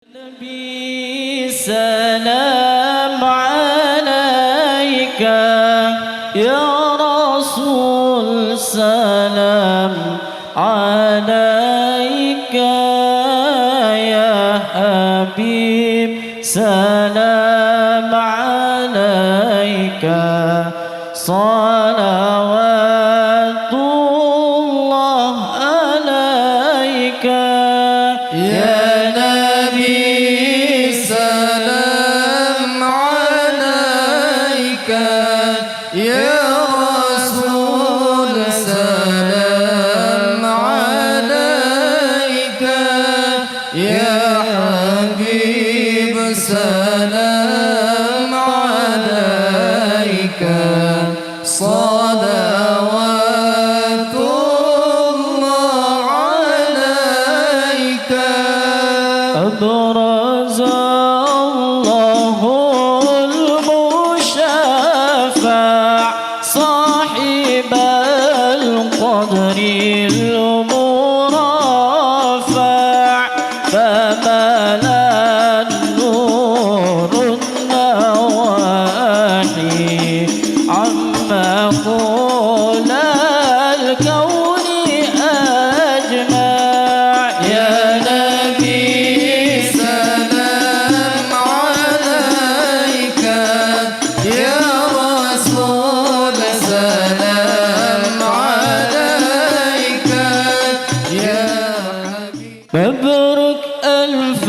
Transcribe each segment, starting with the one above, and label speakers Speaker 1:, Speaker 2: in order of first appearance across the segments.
Speaker 1: Nabi salam alaika ya Rasul salam alaika ya Habib salam alaika salawatullah alaika ya أبرز الله المشفع صاحب القدر المرفع فملا النور النواحي عما قول الكون أجمع يا مبروك ألف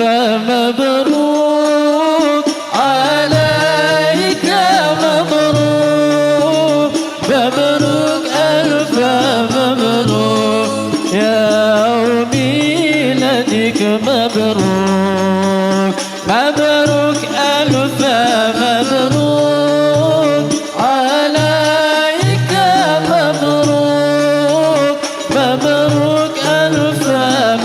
Speaker 1: مبروك عليك مبروك مبروك ألف مبروك يا ميلادك مبروك مبروك ألف مبروك عليك مبروك مبروك ألف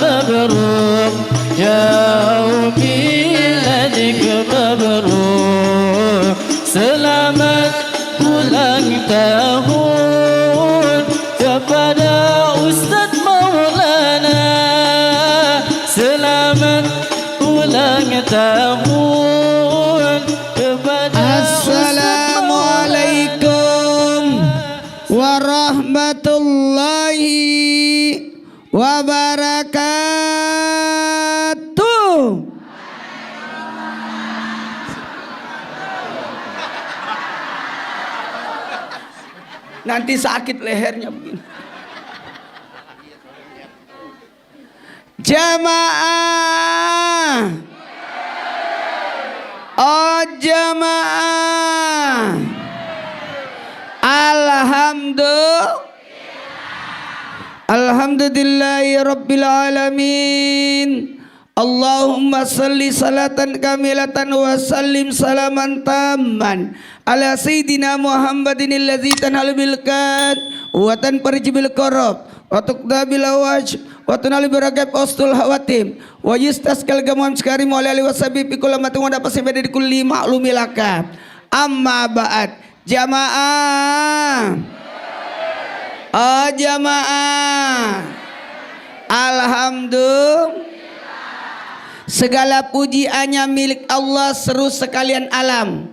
Speaker 1: مبروك يوم ميلادك مبروك selamat ulang tahun kepada Ustadz Maulana selamat ulang tahun kepada
Speaker 2: Assalamualaikum warahmatullahi wabarakatuh. Nanti sakit lehernya begini. Jamaah, oh jamaah, alhamdulillahi rabbil alamin. Allahumma salli salatan kamilatan wa sallim salaman tamman ala sayyidina Muhammadin alladzi tanhalu bil kad wa tanfarij bil qarab wa tuqda bil awaj wa tunali biragab ustul hawatim wa yustaskal gamam sekarim wa alihi wasabi fi kulli matin wa dapat sebeda di kulli maklumilaka amma ba'd. Jamaah, oh jamaah, alhamdulillah, segala puji hanya milik Allah seru sekalian alam.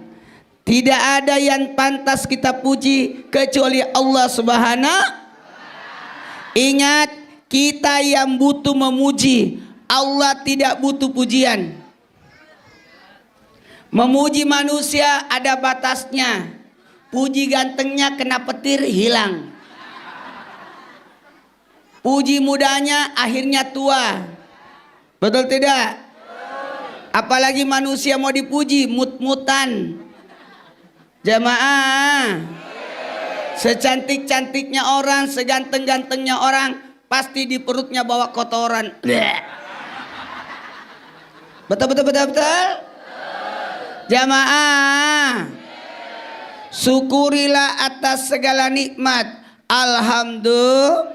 Speaker 2: Tidak ada yang pantas kita puji kecuali Allah Subhanahu. Ingat, kita yang butuh memuji, Allah tidak butuh pujian. Memuji manusia ada batasnya. Puji gantengnya kena petir hilang. Puji mudanya akhirnya tua. Betul tidak? Apalagi manusia mau dipuji mut-mutan. Jamaah, secantik-cantiknya orang, seganteng-gantengnya orang, pasti di perutnya bawa kotoran. Betul. Jamaah, syukurilah atas segala nikmat. Alhamdulillah,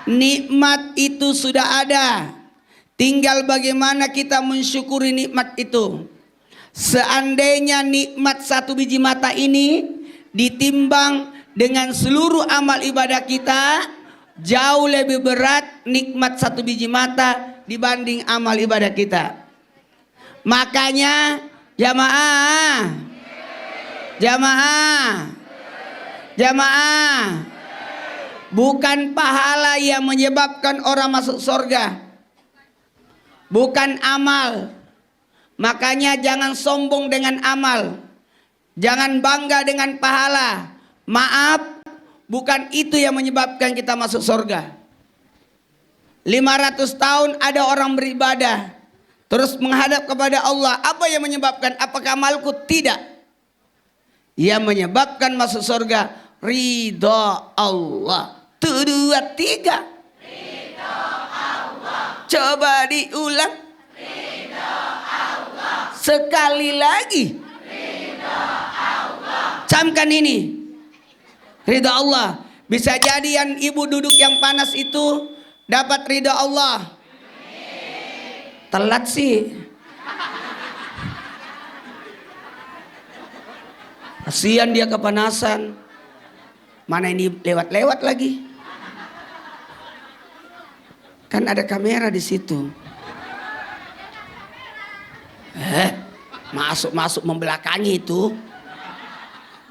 Speaker 2: nikmat itu sudah ada. Tinggal bagaimana kita mensyukuri nikmat itu. Seandainya nikmat satu biji mata ini ditimbang dengan seluruh amal ibadah kita, jauh lebih berat nikmat satu biji mata dibanding amal ibadah kita. Makanya jamaah, jamaah, jamaah, bukan pahala yang menyebabkan orang masuk surga, bukan amal. Makanya jangan sombong dengan amal, jangan bangga dengan pahala. Maaf, bukan itu yang menyebabkan kita masuk surga. 500 tahun ada orang beribadah terus menghadap kepada Allah. Apa yang menyebabkan? Apakah amalku? Tidak. Yang menyebabkan masuk surga ridha Allah. 1, 2, 3. Ridha Allah. Coba diulang. Ridha Allah. Sekali lagi. Ridha Allah. Camkan ini. Ridha Allah. Bisa jadi yang ibu duduk yang panas itu dapat ridha Allah. Telat sih. Kasihan dia kepanasan. Mana ini lewat-lewat lagi. Kan ada kamera di situ. Masuk membelakangi itu.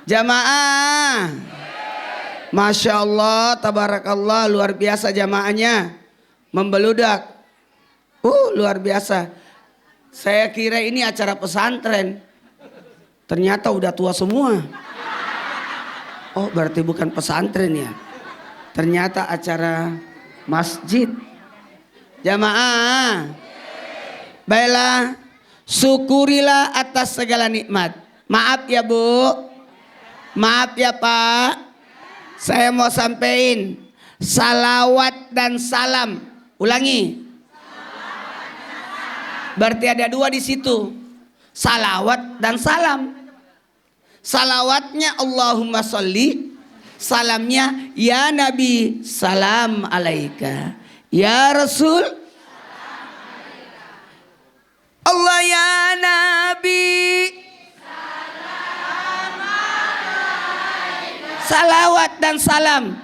Speaker 2: Jamaah. Masya Allah, tabarakallah, luar biasa jamaahnya. Membeludak. Luar biasa. Saya kira ini acara pesantren. Ternyata udah tua semua. Oh, berarti bukan pesantren ya. Ternyata acara masjid. Jamaah. Baiklah, syukurilah atas segala nikmat. Maaf ya Bu. Maaf ya Pak. Saya mau sampaikan salawat dan salam. Ulangi. Berarti ada 2 di situ. Salawat dan salam. Salawatnya Allahumma sholli, salamnya ya Nabi salam alaika, ya Rasul Allah ya Nabi salam alaika. Salawat dan salam.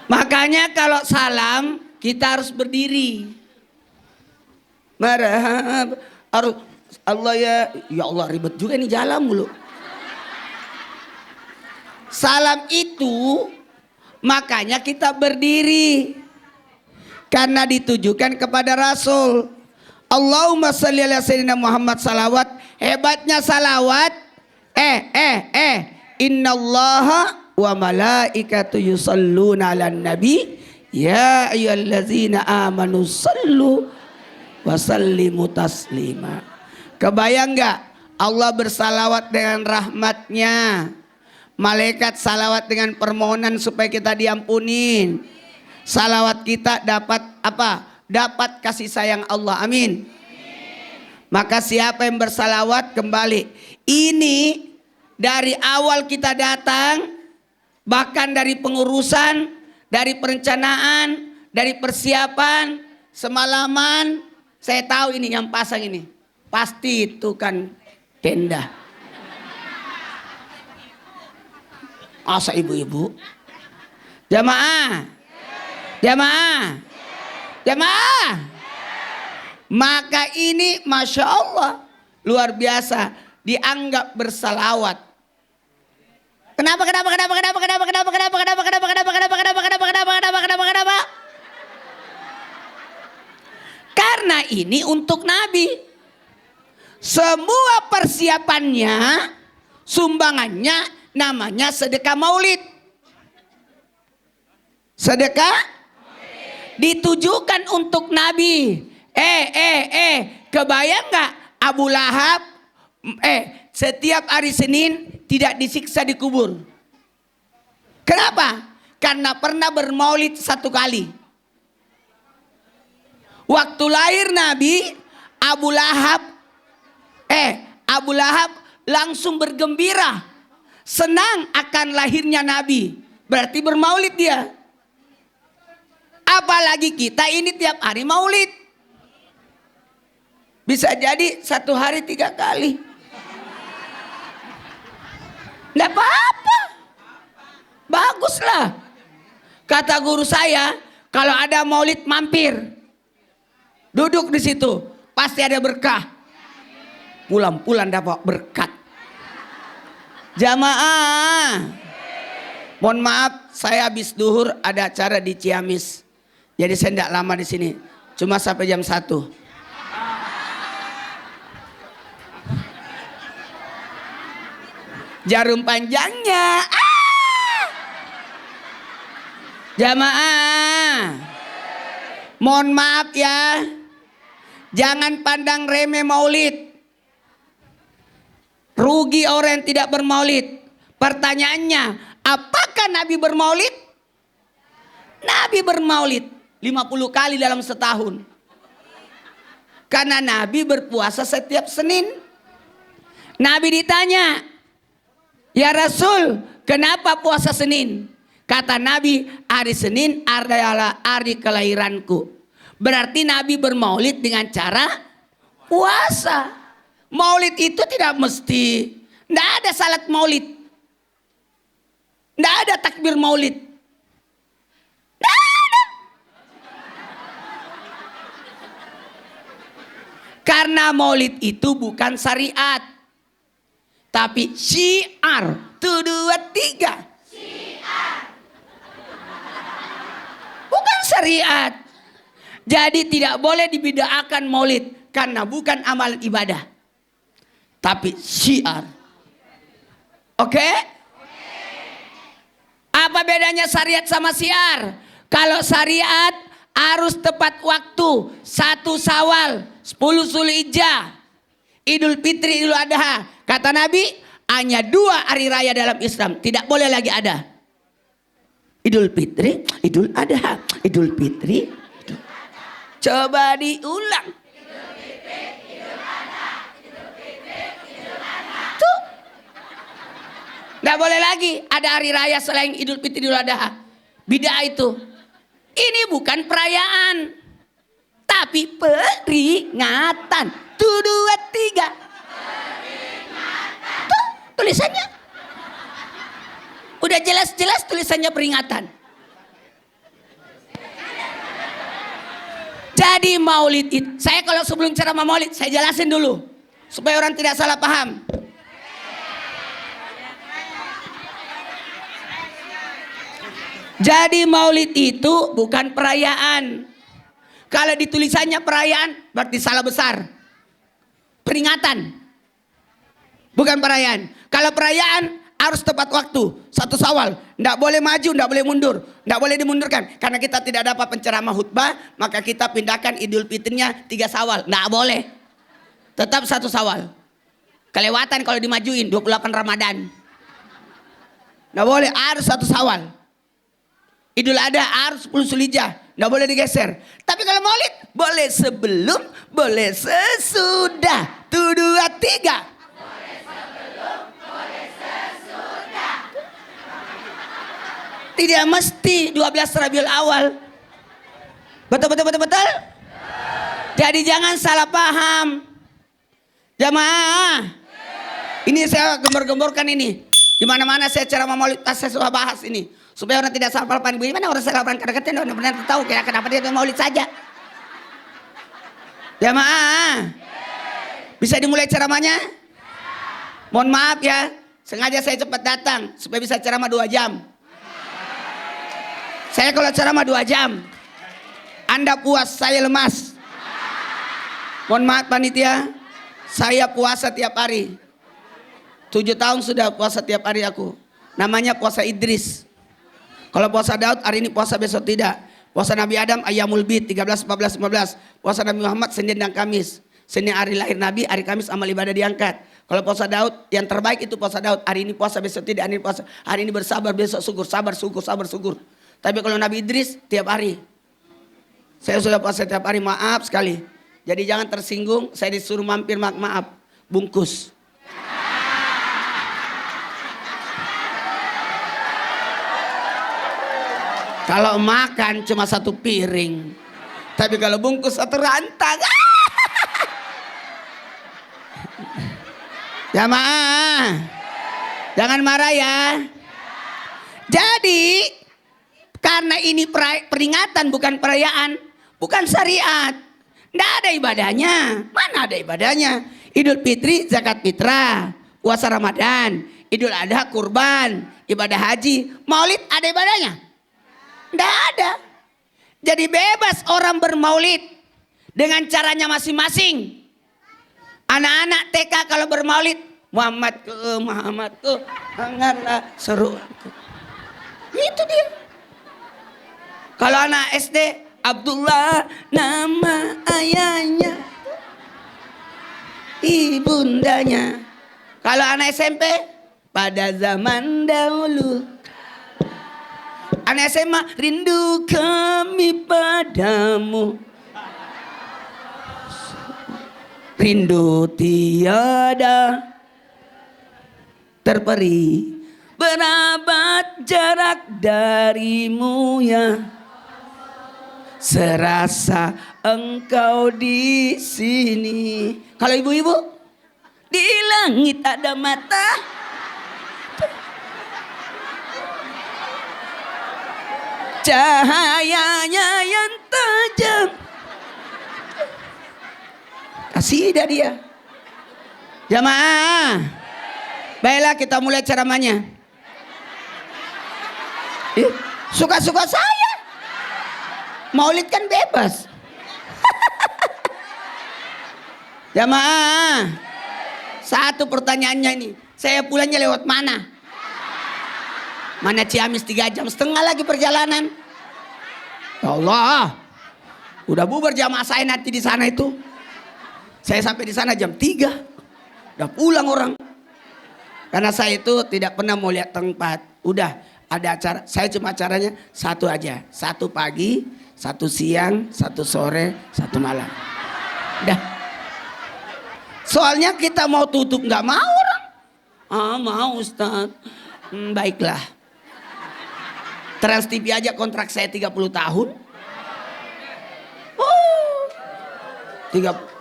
Speaker 2: Makanya kalau salam kita harus berdiri. Marhab. Harus Allah ya Allah ribet juga nih jalan mulu. Salam itu makanya kita berdiri. Karena ditujukan kepada Rasul. Allahumma shalli ala sayyidina Muhammad salawat. Hebatnya salawat. Innallaha wa malaikatu yusalluna 'alan nabi ya ayyuhallazina amanu sallu wa sallimu taslima. Kebayang enggak Allah bersalawat dengan rahmatnya, malaikat salawat dengan permohonan supaya kita diampunin. Salawat kita dapat apa? Dapat kasih sayang Allah. Amin. Maka siapa yang bersalawat kembali. Ini dari awal kita datang, bahkan dari pengurusan, dari perencanaan, dari persiapan, semalaman. Saya tahu ini yang pasang ini. Pasti itu kan tenda. Asa ibu-ibu. Jamaah. Jamaah. Jamaah. Maka ini Masya Allah. Luar biasa. Dianggap bersalawat. Kenapa? Karena ini untuk Nabi. Semua persiapannya, sumbangannya namanya sedekah maulid. Sedekah ditujukan untuk Nabi. Kebayang nggak Abu Lahab? Setiap hari Senin tidak disiksa di kubur. Kenapa? Karena pernah bermaulid 1 kali. Waktu lahir Nabi, Abu Lahab langsung bergembira, senang akan lahirnya Nabi. Berarti bermaulid dia. Apalagi kita ini tiap hari maulid. Bisa jadi 1 hari 3 kali. Nggak apa-apa. Baguslah. Kata guru saya, kalau ada maulid mampir. Duduk di situ, pasti ada berkah. Pulang-pulang dapat berkat. Jamaah. Mohon maaf, saya habis duhur ada acara di Ciamis. Jadi saya tidak lama di sini. Cuma sampai jam 1. Jarum panjangnya. Jamaah. Mohon maaf ya. Jangan pandang remeh maulid. Rugi orang yang tidak bermaulid. Pertanyaannya, apakah Nabi bermaulid? Nabi bermaulid 50 kali dalam setahun. Karena Nabi berpuasa setiap Senin. Nabi ditanya, "Ya Rasul, kenapa puasa Senin?" Kata Nabi, hari Senin adalah hari kelahiranku. Berarti Nabi bermaulid dengan cara puasa. Maulid itu tidak mesti. Tidak ada salat maulid. Tidak ada takbir maulid. Tidak ada. Karena maulid itu bukan syariat. Tapi syiar. 1, 2, 3. Bukan syariat. Jadi tidak boleh dibida'akan maulid. Karena bukan amal ibadah. Tapi syiar. Oke? Apa bedanya syariat sama syiar? Kalau syariat harus tepat waktu. 1 Syawal, 10 Zulhijjah, Idul Fitri, Idul Adha. Kata Nabi, hanya 2 hari raya dalam Islam. Tidak boleh lagi ada. Idul Fitri, Idul Adha. Idul Fitri. Coba diulang. Nggak boleh lagi ada hari raya selain Idul Fitri, Idul Adha. Bid'ah itu. Ini bukan perayaan, tapi peringatan. 1, 2, 3. Tuh tulisannya. Udah jelas-jelas tulisannya peringatan. Jadi maulid itu, saya kalau sebelum ceramah maulid saya jelasin dulu supaya orang tidak salah paham. Jadi maulid itu bukan perayaan. Kalau ditulisannya perayaan berarti salah besar. Peringatan. Bukan perayaan. Kalau perayaan harus tepat waktu. 1 Syawal. Tidak boleh maju, tidak boleh mundur. Tidak boleh dimundurkan. Karena kita tidak dapat penceramah khutbah, maka kita pindahkan Idul Fitrinya 3 Syawal. Tidak boleh. Tetap 1 Syawal. Kelewatan kalau dimajuin 28 Ramadan. Tidak boleh, harus 1 Syawal. Idul Adha harus 10 Zulhijjah, nggak boleh digeser. Tapi kalau maulid boleh sebelum, boleh sesudah. 1, 2, 3. Boleh sebelum, boleh sesudah. Tidak mesti 12 Rabiul Awal. Betul, betul, betul, betul. Jadi jangan salah paham. Jamaah. Ini saya gembor-gemborkan ini. Di mana-mana saya ceramah maulid, saya sudah bahas ini. Supaya orang tidak salah paham. Bagaimana orang salah paham? Kadang-kadang orang benar tahu kenapa dia maulid saja. Jamaah. Bisa dimulai ceramahnya? Mohon maaf ya. Sengaja saya cepat datang. Supaya bisa ceramah 2 jam. Saya kalau ceramah 2 jam. Anda puas, saya lemas. Mohon maaf panitia. Saya puasa tiap hari. 7 tahun sudah puasa tiap hari aku. Namanya puasa Idris. Kalau puasa Daud hari ini puasa, besok tidak. Puasa Nabi Adam Ayyamul Bid 13, 14, 15. Puasa Nabi Muhammad Senin dan Kamis. Senin hari lahir Nabi, hari Kamis amal ibadah diangkat. Kalau puasa Daud yang terbaik itu puasa Daud. Hari ini puasa, besok tidak. Hari ini puasa, hari ini bersabar, besok syukur. Sabar, syukur, sabar, syukur. Tapi kalau Nabi Idris tiap hari. Saya sudah puasa tiap hari, maaf sekali. Jadi jangan tersinggung, saya disuruh mampir, maaf, bungkus. Kalau makan cuma satu piring. Tapi kalau bungkus satu rantang. Jamaah, jangan marah ya. Jadi karena ini peringatan bukan perayaan, bukan syariat, nggak ada ibadahnya. Mana ada ibadahnya? Idul Fitri, zakat fitrah, puasa Ramadan, Idul Adha, kurban, ibadah haji, Maulid ada ibadahnya? Nggak ada. Jadi bebas orang bermaulid dengan caranya masing-masing. Anak-anak TK kalau bermaulid, Muhammad ke, hangatlah seru. Itu dia. Kalau anak SD, Abdullah nama ayahnya, ibundanya. Kalau anak SMP, pada zaman dahulu. Anak SMA, rindu kami padamu. Rindu tiada terperi, berabad jarak darimu ya. Serasa engkau di sini. Kalau ibu-ibu, di langit ada mata. Cahayanya yang tajam. Kasih dah dia. Jamaah, baiklah kita mulai ceramahnya. Suka-suka saya. Maulid kan bebas. Jamaah, satu pertanyaannya ini, saya pulangnya lewat mana? Mana Ciamis 3,5 jam lagi perjalanan. Ya Allah, udah bubar jamaah saya nanti di sana itu. Saya sampai di sana jam 3, udah pulang orang. Karena saya itu tidak pernah mau lihat tempat. Udah ada acara, saya cuma acaranya satu aja. Satu pagi, satu siang, satu sore, satu malam. Udah. Soalnya kita mau tutup nggak mau orang. Ah mau Ustaz. Baiklah. Trans TV aja kontrak saya 30 tahun.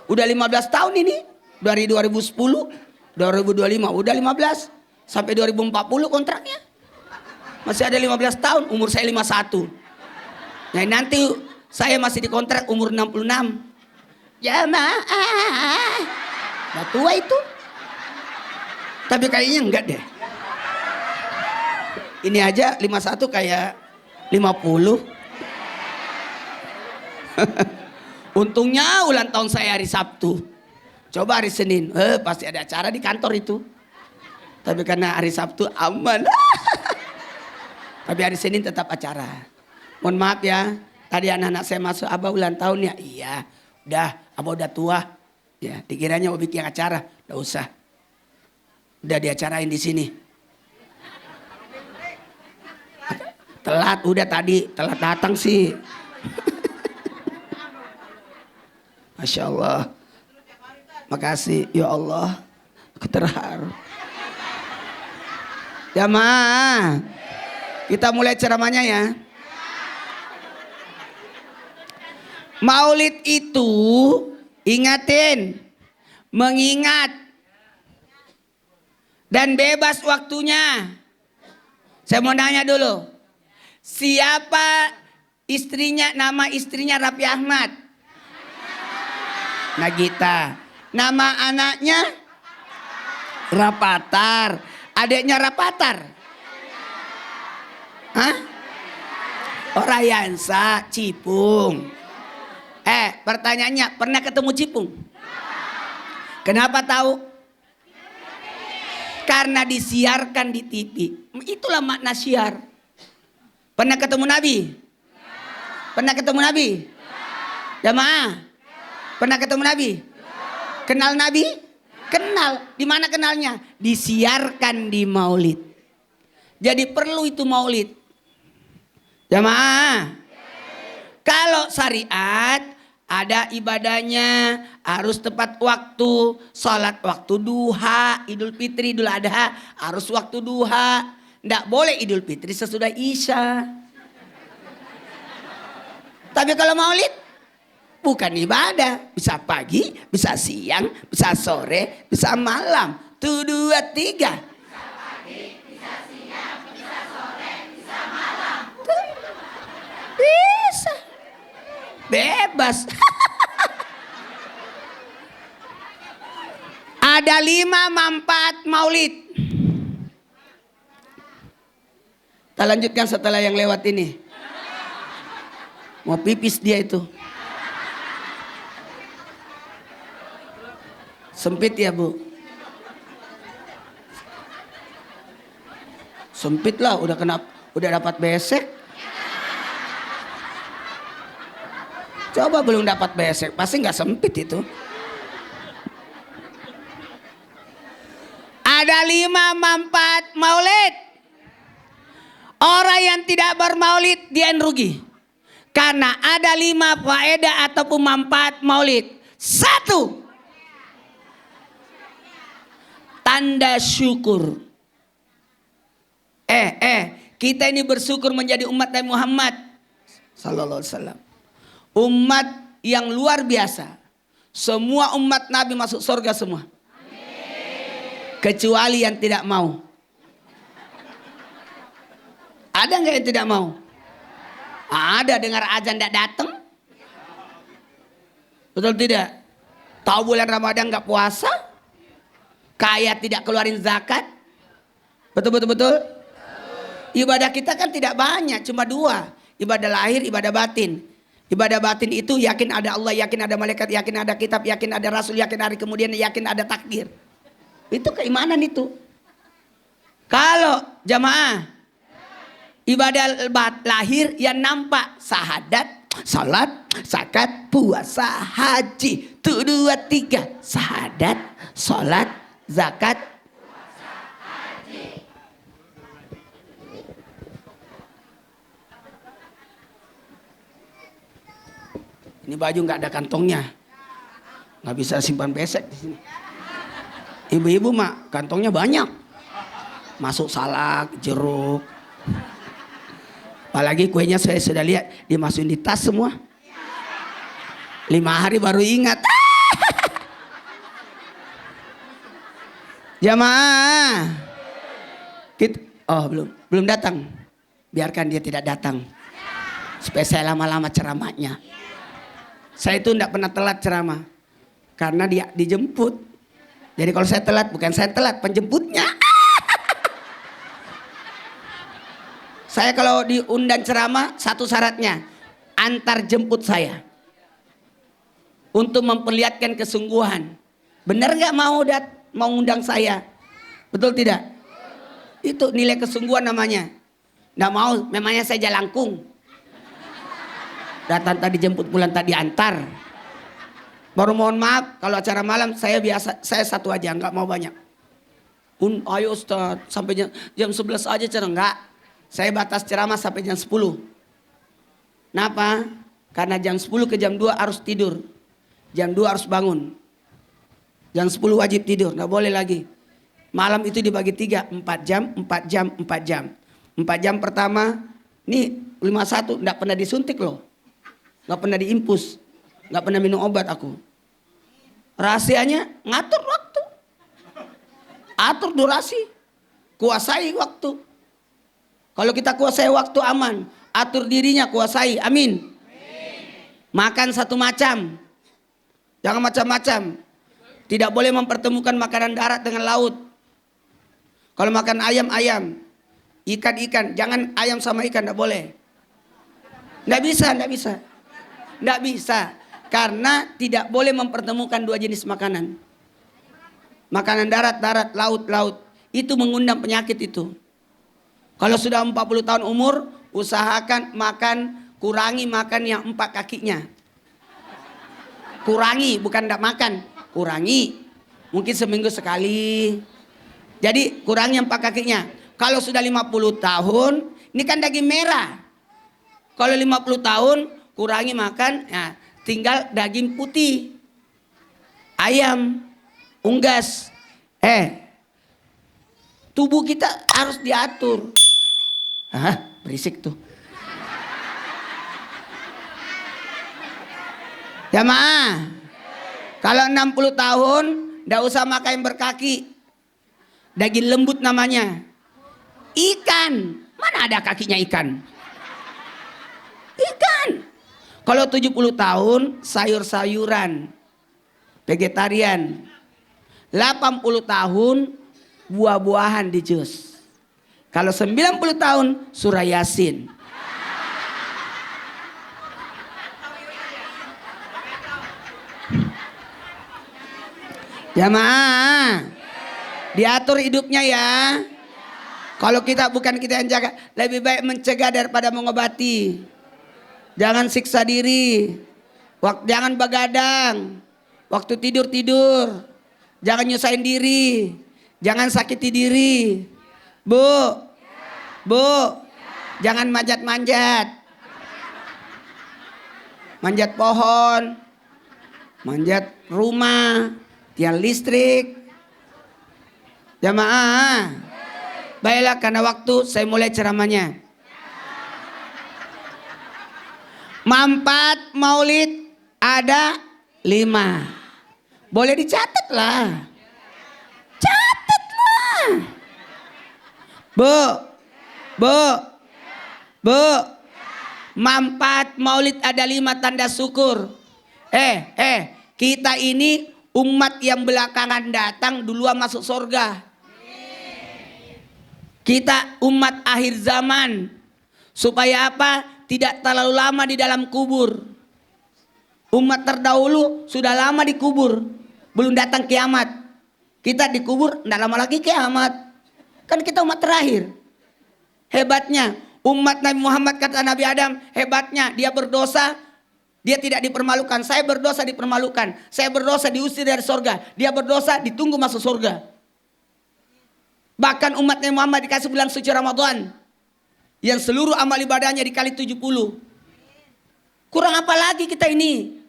Speaker 2: Udah 15 tahun ini. Dari 2010, 2025 udah 15. Sampai 2040 kontraknya. Masih ada 15 tahun, umur saya 51. Nah nanti saya masih dikontrak umur 66. Jamaah. Udah tua itu. Tapi kayaknya enggak deh. Ini aja 51 kayak 50. Untungnya ulang tahun saya hari Sabtu. Coba hari Senin, pasti ada acara di kantor itu. Tapi karena hari Sabtu aman. Tapi hari Senin tetap acara. Mohon maaf ya, tadi anak-anak saya masuk, Abah ulang tahun ya? Iya, udah, Abah udah tua. Ya, dikiranya mau bikin acara, udah usah. Udah diacarain di sini. Telat, udah tadi, telat datang sih. Masya Allah. Makasih, ya Allah. Aku terharu. Jamaah, kita mulai ceramahnya ya. Maulid itu, ingatin, mengingat, dan bebas waktunya. Saya mau nanya dulu, siapa istrinya, nama istrinya Raffi Ahmad? Nagita. Nama anaknya Rapatar. Adiknya Rapatar. Hah? Oh Rayansa, Cipung. Pertanyaannya, pernah ketemu Cipung? Kenapa tahu? Karena disiarkan di TV. Itulah makna siar. Pernah ketemu Nabi? Pernah ketemu Nabi? Jamaah? Pernah ketemu Nabi? Kenal Nabi? Kenal. Di mana kenalnya? Disiarkan di Maulid. Jadi perlu itu Maulid. Jamaah. Kalau syariat ada ibadahnya, harus tepat waktu, sholat waktu duha, Idul Fitri, Idul Adha harus waktu duha. Nggak boleh Idul Fitri sesudah Isya. Tapi kalau maulid bukan ibadah. Bisa pagi, bisa siang, bisa sore, bisa malam. 1, 2, 3. Bisa pagi, bisa siang, bisa sore, bisa malam. Bisa. Bebas. Ada 5 manfaat maulid. Kita lanjutkan setelah yang lewat ini. Mau pipis dia itu. Sempit ya Bu? Sempit lah, udah dapat besek. Coba belum dapat besek, pasti nggak sempit itu. Ada 5 manfaat maulid. Orang yang tidak bermaulid dia yang rugi. Karena ada 5 faedah ataupun manfaat maulid. 1. Tanda syukur. Kita ini bersyukur menjadi umat Nabi Muhammad sallallahu alaihi wasallam. Umat yang luar biasa. Semua umat Nabi masuk surga semua. Kecuali yang tidak mau. Ada nggak yang tidak mau? Ada, dengar azan tidak datang? Betul tidak? Tahu bulan Ramadan nggak puasa? Kaya tidak keluarin zakat? Betul. Ibadah kita kan tidak banyak, cuma 2. Ibadah lahir, ibadah batin. Ibadah batin itu yakin ada Allah, yakin ada malaikat, yakin ada kitab, yakin ada rasul, yakin hari kemudian, yakin ada takdir. Itu keimanan itu. Kalau jamaah ibadah lahir yang nampak syahadat, salat, zakat, puasa, haji. 1, 2, 3. Syahadat, salat, zakat, puasa, haji. Ini baju nggak ada kantongnya, nggak bisa simpan besek di sini. Ibu-ibu mah kantongnya banyak, masuk salak, jeruk. Apalagi kuenya saya sudah lihat dimasukin di tas semua. 5 hari baru ingat. Jamaah. Belum datang. Biarkan dia tidak datang. Supaya saya lama-lama ceramahnya. Saya itu tidak pernah telat ceramah. Karena dia dijemput. Jadi kalau saya telat, bukan saya telat, penjemputnya. Saya kalau diundang ceramah, satu syaratnya, antar jemput saya. Untuk memperlihatkan kesungguhan. Benar nggak mau undang saya? Betul tidak? Itu nilai kesungguhan namanya. Nggak mau, memangnya saya jalangkung. Datang tadi jemput, pulang tadi antar. Baru mohon maaf, kalau acara malam saya 1 aja, nggak mau banyak. Ayo Ustaz, sampai jam 11 aja cara enggak. Saya batas ceramah sampai jam 10. Kenapa? Karena jam 10 ke jam 2 harus tidur. Jam 2 harus bangun. Jam 10 wajib tidur, nggak boleh lagi. Malam itu dibagi 3, 4 jam, 4 jam, 4 jam. 4 jam pertama, nih 51, nggak pernah disuntik loh. Nggak pernah diimpus. Nggak pernah minum obat aku. Rahasianya ngatur waktu. Atur durasi. Kuasai waktu. Kalau kita kuasai waktu aman. Atur dirinya kuasai. Amin. Makan satu macam. Jangan macam-macam. Tidak boleh mempertemukan makanan darat dengan laut. Kalau makan ayam, ayam. Ikan, ikan. Jangan ayam sama ikan, tidak boleh. Tidak bisa, tidak bisa. Tidak bisa. Karena tidak boleh mempertemukan 2 jenis makanan. Makanan darat, darat, laut, laut. Itu mengundang penyakit itu. Kalau sudah 40 tahun umur, usahakan kurangi makan yang 4 kakinya. Kurangi, bukan tidak makan. Kurangi. Mungkin seminggu sekali. Jadi kurangi yang 4 kakinya. Kalau sudah 50 tahun, ini kan daging merah. Kalau 50 tahun, kurangi makan, nah, tinggal daging putih. Ayam, unggas. Tubuh kita harus diatur. Berisik tuh. Jamaah, kalau 60 tahun ndak usah makan yang berkaki. Daging lembut namanya. Ikan, mana ada kakinya ikan? Ikan. Kalau 70 tahun sayur-sayuran, vegetarian. 80 tahun buah-buahan di jus. Kalau 90 tahun surah Yasin. Jamaah, diatur hidupnya ya. Kalau kita bukan kita yang jaga, lebih baik mencegah daripada mengobati. Jangan siksa diri, jangan begadang, waktu tidur. Jangan nyusahin diri, jangan sakiti diri. Bu, jangan manjat-manjat. Manjat pohon, manjat rumah, tiang listrik. Jamaah, baiklah karena waktu saya mulai ceramahnya. Manfaat maulid ada 5. Boleh dicatat lah. Catatlah. Bu. Manfaat maulid ada 5 tanda syukur. Kita ini umat yang belakangan datang duluan masuk surga. Kita umat akhir zaman. Supaya apa? Tidak terlalu lama di dalam kubur. Umat terdahulu sudah lama dikubur, belum datang kiamat. Kita dikubur, tidak lama lagi kiamat. Kan kita umat terakhir. Hebatnya umat Nabi Muhammad, kata Nabi Adam, hebatnya dia berdosa, dia tidak dipermalukan. Saya berdosa dipermalukan. Saya berdosa diusir dari surga. Dia berdosa ditunggu masuk surga. Bahkan umat Nabi Muhammad dikasih bulan suci Ramadan, yang seluruh amal ibadahnya dikali 70. Kurang apa lagi kita ini?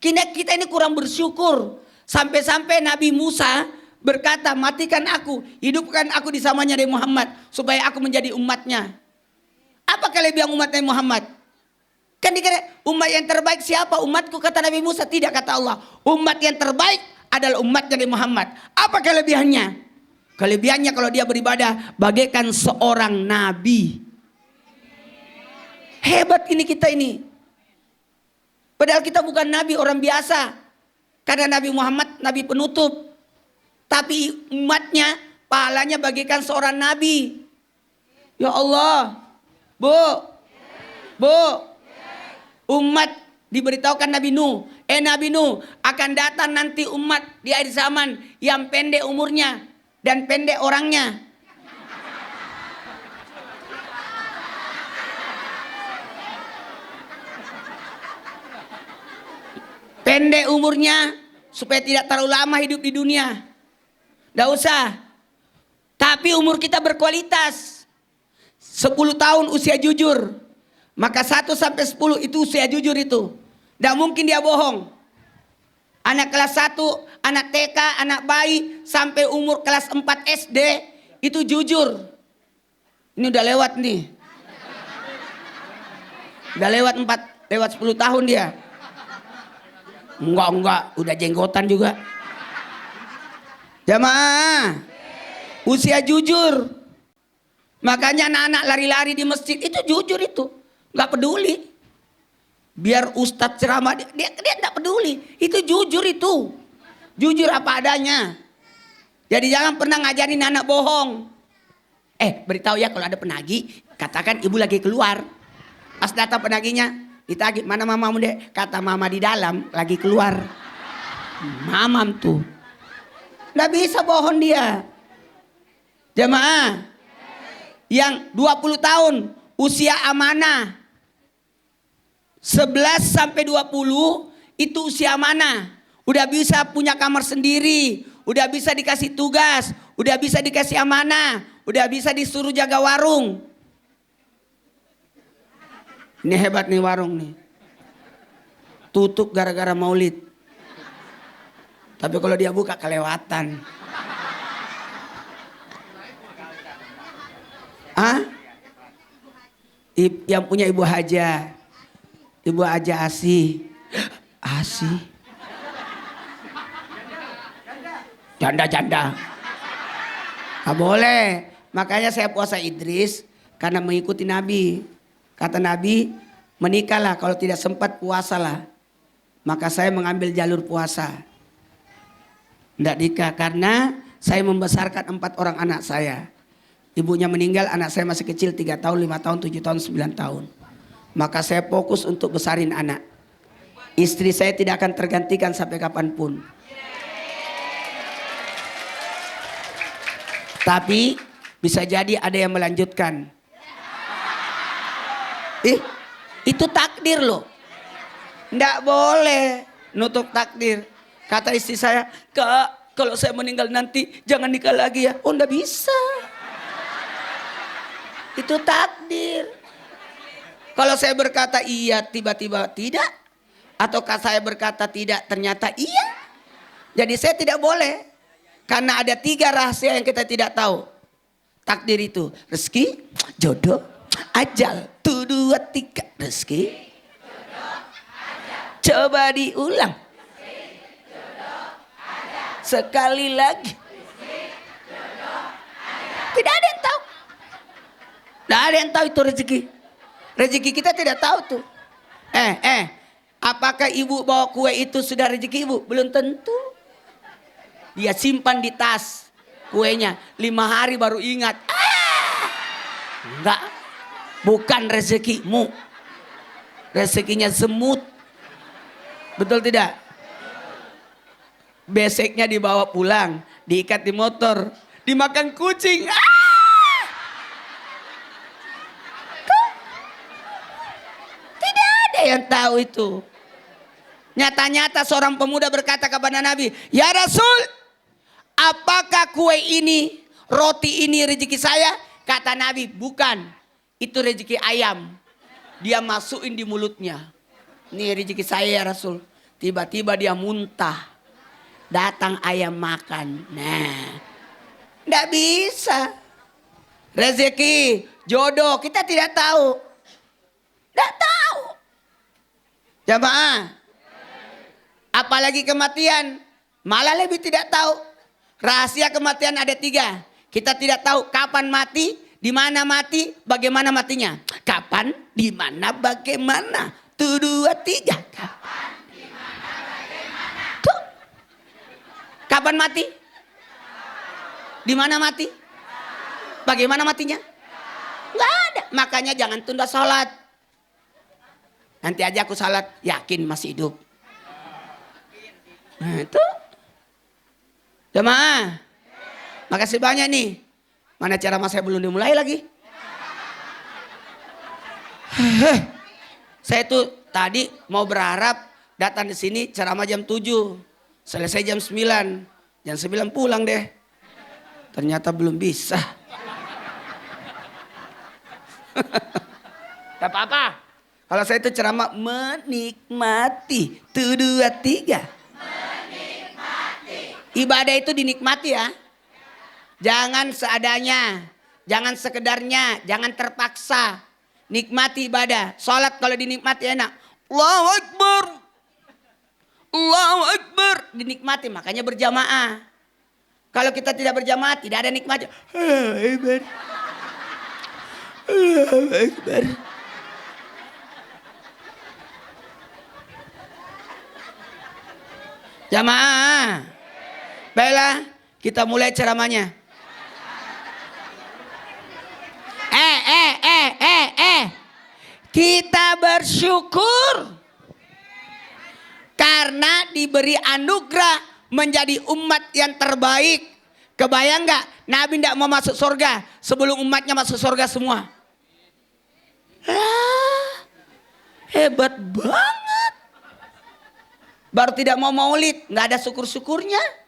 Speaker 2: Kita ini kurang bersyukur. Sampai-sampai Nabi Musa berkata, matikan aku, hidupkan aku di samanya Nabi Muhammad, supaya aku menjadi umatnya. Apa kelebihan umat Nabi Muhammad? Kan dikira umat yang terbaik siapa? Umatku, kata Nabi Musa. Tidak, kata Allah. Umat yang terbaik adalah umatnya Nabi Muhammad. Apa kelebihannya? Kelebihannya kalau dia beribadah bagaikan seorang nabi. Hebat ini kita ini. Padahal kita bukan nabi, orang biasa. Karena Nabi Muhammad nabi penutup. Tapi umatnya pahalanya bagaikan seorang nabi. Ya Allah. Bu. Umat diberitahukan Nabi Nuh. Nabi Nuh, akan datang nanti umat di akhir zaman yang pendek umurnya dan pendek orangnya. Pendek umurnya supaya tidak terlalu lama hidup di dunia. Tidak usah. Tapi umur kita berkualitas. 10 tahun usia jujur. Maka 1 sampai 10 itu usia jujur itu. Tidak mungkin dia bohong. Anak kelas 1, anak TK, anak bayi sampai umur kelas 4 SD itu jujur. Ini udah lewat nih. Udah lewat 10 tahun dia. Enggak, udah jenggotan juga. Jamaah, usia jujur. Makanya anak-anak lari-lari di masjid itu jujur itu. Enggak peduli. Biar ustadz ceramah, dia enggak peduli. Itu jujur itu. Jujur apa adanya. Jadi jangan pernah ngajarin anak bohong. Beritahu ya kalau ada penagih, katakan ibu lagi keluar. Pas datang penagihnya, ditagih, mana mamamu dek? Kata mama di dalam, lagi keluar. Mamam tuh. Nggak bisa bohong dia. Jamaah, yang 20 tahun usia amanah. 11 sampai 20 itu usia amanah. Udah bisa punya kamar sendiri, udah bisa dikasih tugas, udah bisa dikasih amanah, udah bisa disuruh jaga warung. Ini hebat nih warung nih. Tutup gara-gara maulid. Tapi kalau dia buka kelewatan. Yang punya Ibu Haja. Ibu Haja Asih. sih? Janda. Gak boleh. Makanya saya puasa Idris karena mengikuti Nabi. Kata Nabi, menikahlah, kalau tidak sempat puasalah. Maka saya mengambil jalur puasa. Tidak nikah karena saya membesarkan 4 orang anak saya. Ibunya meninggal, anak saya masih kecil 3 tahun, 5 tahun, 7 tahun, 9 tahun. Maka saya fokus untuk besarin anak. Istri saya tidak akan tergantikan sampai kapanpun. Tapi bisa jadi ada yang melanjutkan. Itu takdir loh. Nggak boleh nutup takdir. Kata istri saya, Kak, kalau saya meninggal nanti jangan nikah lagi ya. Oh, nggak bisa. Itu takdir. Kalau saya berkata iya, tiba-tiba tidak. Ataukah saya berkata tidak, ternyata iya. Jadi saya tidak boleh. Karena ada 3 rahasia yang kita tidak tahu. Takdir itu rezeki, jodoh, ajal. 1, 2, 3. Rezeki, jodoh, ajal. Coba diulang. Rezeki, jodoh, ajal. Sekali lagi. Rezeki, jodoh, ajal. Tidak ada yang tahu. Tidak ada yang tahu itu rezeki. Rezeki kita tidak tahu tuh. Apakah ibu bawa kue itu sudah rezeki ibu? Belum tentu. Dia simpan di tas kuenya 5 hari baru ingat. Enggak, bukan rezekimu. Rezekinya semut. Betul tidak? Beseknya dibawa pulang, diikat di motor, dimakan kucing. Tidak ada yang tahu itu. Nyata-nyata seorang pemuda berkata kepada Nabi, "Ya Rasul, apakah kue ini, roti ini rezeki saya?" Kata Nabi, "Bukan, itu rezeki ayam." Dia masukin di mulutnya. "Ini rezeki saya ya Rasul." Tiba-tiba dia muntah. Datang ayam makan. Nah, enggak bisa. Rezeki, jodoh, kita tidak tahu. Enggak tahu. Jamaah. Apalagi kematian, malah lebih tidak tahu. Rahasia kematian ada 3. Kita tidak tahu kapan mati, di mana mati, bagaimana matinya. Kapan, di mana, bagaimana. 1, 2, 3. Kapan, di mana, bagaimana. Tuh. Kapan mati? Di mana mati? Bagaimana matinya? Nggak ada. Makanya jangan tunda sholat. Nanti aja aku sholat, yakin masih hidup. Nah itu. Jemaah. Makasih banyak nih. Mana ceramah saya belum dimulai lagi. Saya tuh tadi mau berharap datang di sini ceramah jam 7. Selesai jam 9. Jam 9 pulang deh. Ternyata belum bisa. Gak apa-apa. Kalau saya itu ceramah menikmati. 1, 2, 3. Ibadah itu dinikmati ya. Jangan seadanya. Jangan sekedarnya. Jangan terpaksa. Nikmati ibadah. Sholat kalau dinikmati enak. Allahu Akbar. Allahu Akbar. Dinikmati. Makanya berjamaah. Kalau kita tidak berjamaah tidak ada nikmatnya. Allahu Akbar. Allahu Akbar. Jamaah. Baiklah, kita mulai ceramahnya. Kita bersyukur karena diberi anugerah menjadi umat yang terbaik. Kebayang gak? Nabi tidak mau masuk surga sebelum umatnya masuk surga semua. Hebat banget. Baru tidak mau maulid, gak ada syukur-syukurnya.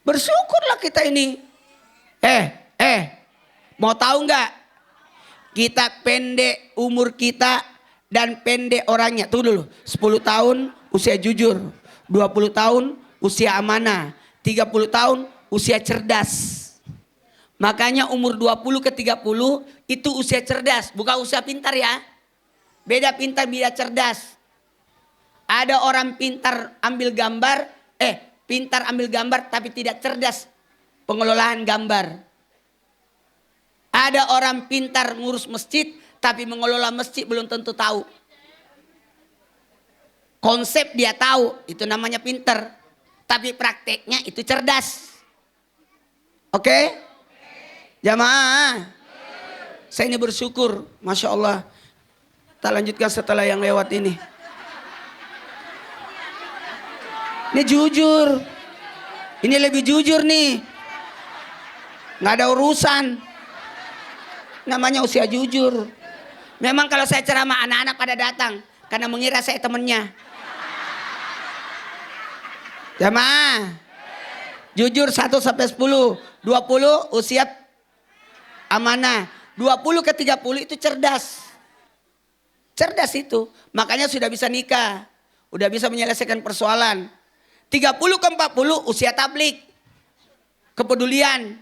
Speaker 2: Bersyukurlah kita ini. Mau tahu nggak? Kita pendek umur kita dan pendek orangnya. Tuh dulu, 10 tahun usia jujur, 20 tahun usia amanah, 30 tahun usia cerdas. Makanya umur 20 ke 30 itu usia cerdas, bukan usia pintar ya. Beda pintar, beda cerdas. Ada orang pintar ambil gambar, pintar ambil gambar tapi tidak cerdas pengelolaan gambar. Ada orang pintar ngurus masjid tapi mengelola masjid belum tentu tahu. Konsep dia tahu, itu namanya pintar. Tapi prakteknya itu cerdas. Oke? Jamaah. Saya ini bersyukur, Masya Allah. Kita lanjutkan setelah yang lewat ini. Ini jujur. Ini lebih jujur nih. Nggak ada urusan. Namanya usia jujur. Memang kalau saya ceramah anak-anak pada datang. Karena mengira saya temennya. Jamaah. Jujur 1 sampai 10. 20 usia amanah. 20 ke 30 itu cerdas. Cerdas itu. Makanya sudah bisa nikah. Udah bisa menyelesaikan persoalan. 30 ke 40 usia tablik. Kepedulian.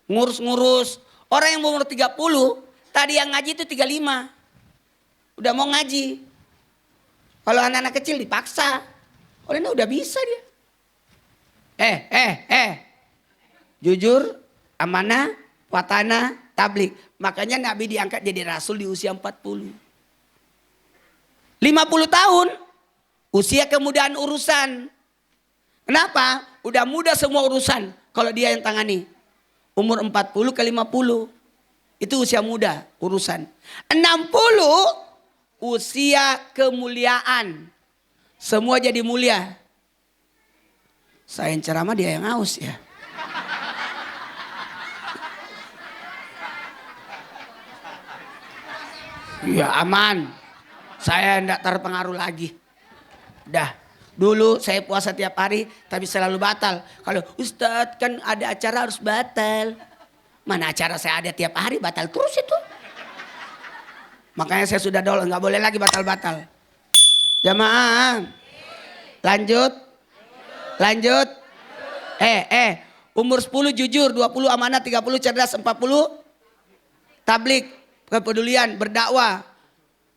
Speaker 2: Ngurus-ngurus. Orang yang umur 30. Tadi yang ngaji itu 35. Udah mau ngaji. Kalau anak-anak kecil dipaksa. Olehnya udah bisa dia. Jujur, amanah, watana, tablik. Makanya Nabi diangkat jadi rasul di usia 40. 50 tahun, usia kemudahan urusan. Kenapa? Udah mudah semua urusan kalau dia yang tangani. Umur 40 ke 50, itu usia muda urusan. 60, usia kemuliaan. Semua jadi mulia. Saya yang ceramah, dia yang haus ya. Ya aman. Saya enggak terpengaruh lagi. Dah. Dulu saya puasa tiap hari tapi selalu batal. Kalau Ustadz kan ada acara harus batal. Mana acara saya ada tiap hari batal terus itu. Makanya saya sudah download, nggak boleh lagi batal-batal. Jamaah. Lanjut. Lanjut. Umur 10 jujur, 20 amanah, 30 cerdas, 40 tablik, kepedulian, berdakwah,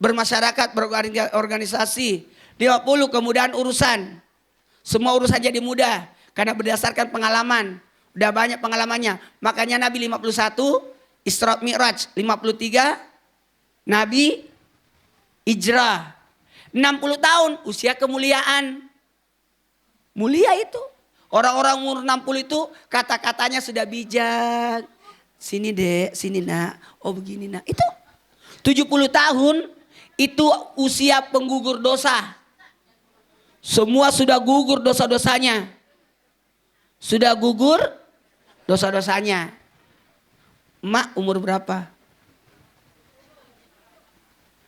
Speaker 2: bermasyarakat, berorganisasi. 50 kemudahan urusan. Semua urusan jadi mudah karena berdasarkan pengalaman. Udah banyak pengalamannya. Makanya Nabi 51 Isra Mi'raj, 53 Nabi Hijrah. 60 tahun usia kemuliaan. Mulia itu. Orang-orang umur 60 itu kata-katanya sudah bijak. Sini dek, sini nak. Oh begini nak. Itu 70 tahun itu usia penggugur dosa. Semua sudah gugur dosa-dosanya. Sudah gugur dosa-dosanya. Mak umur berapa?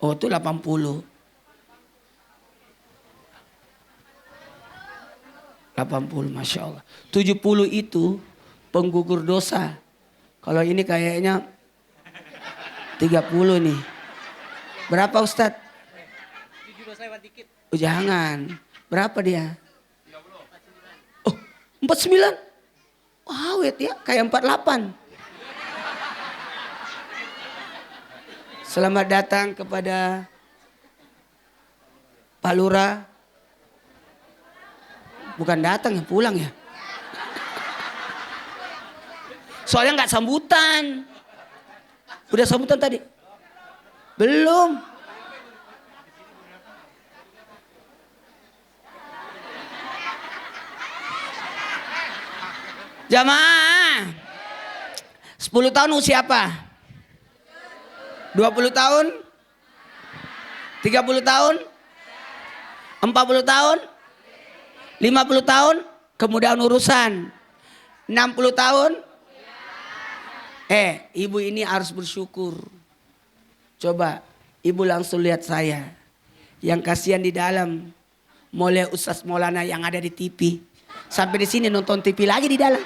Speaker 2: Oh itu 80. 80 Masya Allah. 70 itu penggugur dosa. Kalau ini kayaknya 30 nih. Berapa Ustadz? 7 lewat dikit. Oh jangan. Berapa dia? 49. Oh 49? Oh, awet ya kayak 48. Selamat datang kepada Pak Lurah. Bukan datang ya, pulang ya. Soalnya nggak sambutan. Udah sambutan tadi? Belum. Jamaah. 10 tahun usia apa? 20 tahun? 30 tahun? 40 tahun? 50 tahun kemudahan urusan. 60 tahun ibu ini harus bersyukur. Coba ibu langsung lihat saya. Yang kasihan di dalam. Mulai Ustaz Maulana yang ada di TV. Sampai di sini nonton TV lagi di dalam.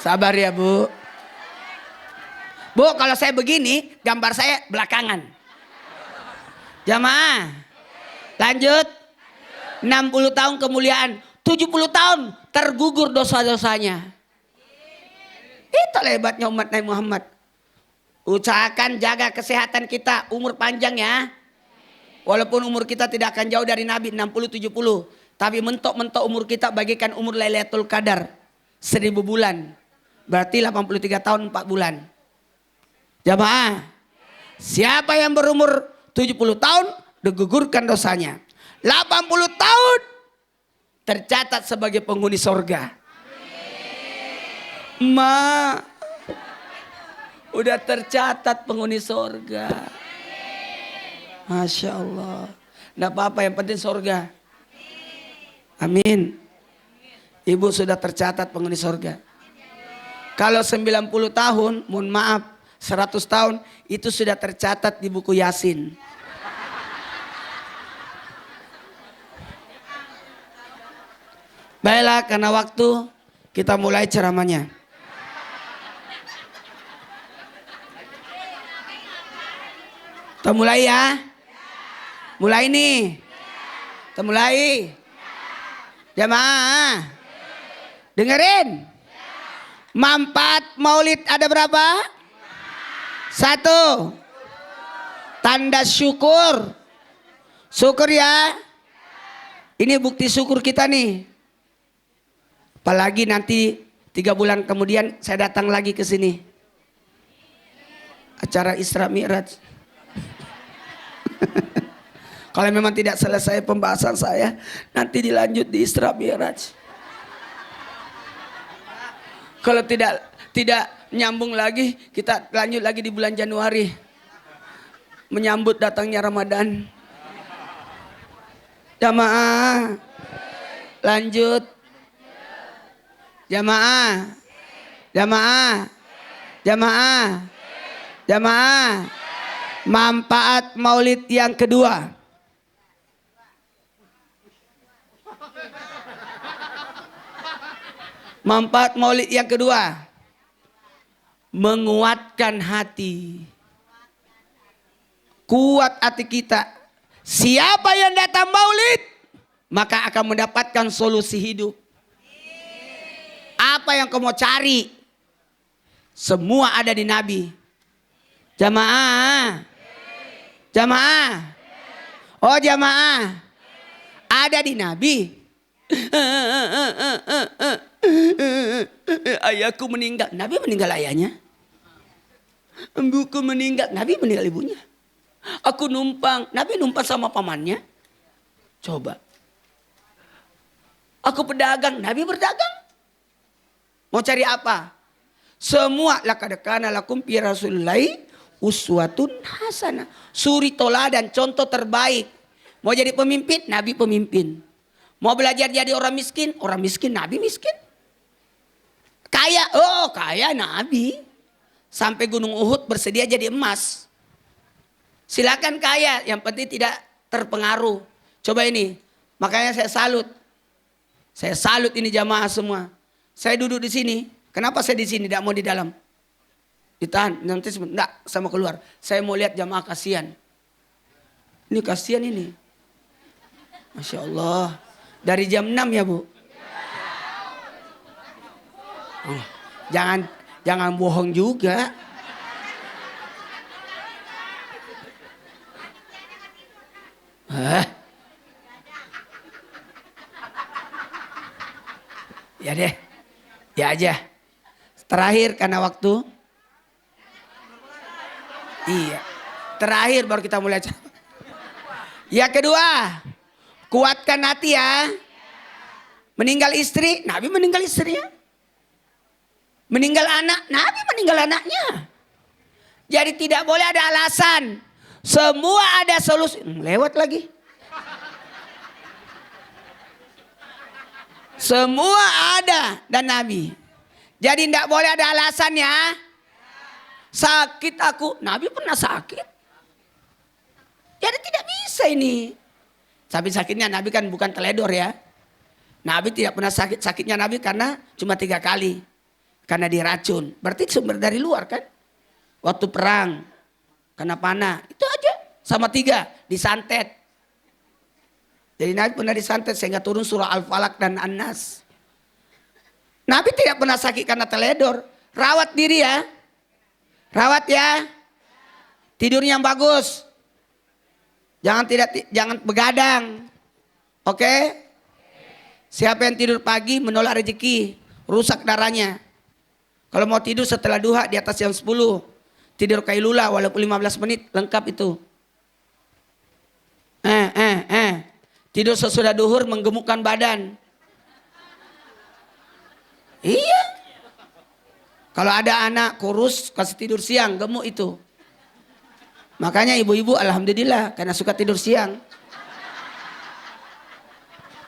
Speaker 2: Sabar ya Bu. Bu, kalau saya begini, gambar saya belakangan. Jamaah. Lanjut. 60 tahun kemuliaan. 70 tahun tergugur dosa-dosanya. Itulah hebatnya umat Nabi Muhammad. Usahakan jaga kesehatan kita, umur panjang ya. Walaupun umur kita tidak akan jauh dari Nabi 60-70. Tapi mentok-mentok umur kita bagikan umur Lailatul Qadar 1000 bulan. Berarti 83 tahun 4 bulan. Jamaah, siapa yang berumur 70 tahun digugurkan dosanya. 80 tahun tercatat sebagai penghuni sorga. Ma, udah tercatat penghuni sorga. Masya Allah. Nggak apa-apa, yang penting sorga. Amin. Ibu sudah tercatat penghuni sorga. Kalau 90 tahun, mohon maaf, 100 tahun, itu sudah tercatat di buku Yasin. Baiklah, karena waktu kita mulai ceramahnya. Kita mulai ya. Mulai nih. Kita mulai. Jamaah. Dengerin. Manfaat maulid ada berapa? 1. Tanda syukur. Syukur ya. Ini bukti syukur kita nih. Apalagi nanti 3 bulan kemudian saya datang lagi ke sini. Acara Isra Mi'raj. Kalau memang tidak selesai pembahasan saya, nanti dilanjut di Isra Mi'raj. Kalau tidak nyambung lagi, kita lanjut lagi di bulan Januari. Menyambut datangnya Ramadan. Jamaah. Lanjut. Jamaah. Jamaah. Jamaah. Jamaah. Manfaat maulid yang kedua. Manfaat maulid yang kedua. Menguatkan hati. Kuat hati kita. Siapa yang datang maulid, maka akan mendapatkan solusi hidup. Apa yang kamu cari, semua ada di Nabi. Jamaah. Jamaah. Oh jamaah. Ada di Nabi. Ayahku meninggal. Nabi meninggal ayahnya. Ibuku meninggal. Nabi meninggal ibunya. Aku numpang. Nabi numpang sama pamannya. Coba. Aku pedagang. Nabi berdagang. Mau cari apa? Semua laqad kana lakum fi rasulillahi uswatun hasanah. Suri toladan, contoh terbaik. Mau jadi pemimpin, Nabi pemimpin. Mau belajar jadi orang miskin, Nabi miskin. Kaya, oh kaya Nabi. Sampai Gunung Uhud bersedia jadi emas. Silakan kaya, yang penting tidak terpengaruh. Coba ini, makanya saya salut. Saya salut ini jamaah semua. Saya duduk di sini. Kenapa saya di sini? Tidak mau di dalam. Ditahan. Nanti enggak sama keluar. Saya mau lihat jamaah kasihan. Ini kasihan ini. Masya Allah. Dari jam 6 ya Bu? Oh, jangan bohong juga. Ya deh. Ya aja. Terakhir karena waktu. Iya. Terakhir baru kita mulai. Yang kedua. Kuatkan hati ya. Meninggal istri. Nabi meninggal istrinya. Meninggal anak. Nabi meninggal anaknya. Jadi tidak boleh ada alasan. Semua ada solusi. Lewat lagi. Semua ada dan Nabi. Jadi tidak boleh ada alasan ya. Sakit aku. Nabi pernah sakit. Jadi tidak bisa ini. Tapi sakitnya Nabi kan bukan teledor ya. Nabi tidak pernah sakit. Sakitnya Nabi karena cuma 3 kali. Karena diracun. Berarti sumber dari luar kan. Waktu perang. Kena panah. Itu aja. Sama 3. Disantet. Jadi Nabi pernah disantet sehingga turun surah Al-Falaq dan An-Nas. Nabi tidak pernah sakit karena teledor. rawat diri ya. Rawat ya. Tidurnya yang bagus. Jangan begadang. Oke? Siapa yang tidur pagi menolak rezeki, rusak darahnya. Kalau mau tidur setelah duha di atas jam 10, tidur kailula walaupun 15 menit lengkap itu. Tidur sesudah duhur menggemukkan badan. Iya. Kalau ada anak kurus kasih tidur siang, gemuk itu. Makanya ibu-ibu alhamdulillah karena suka tidur siang.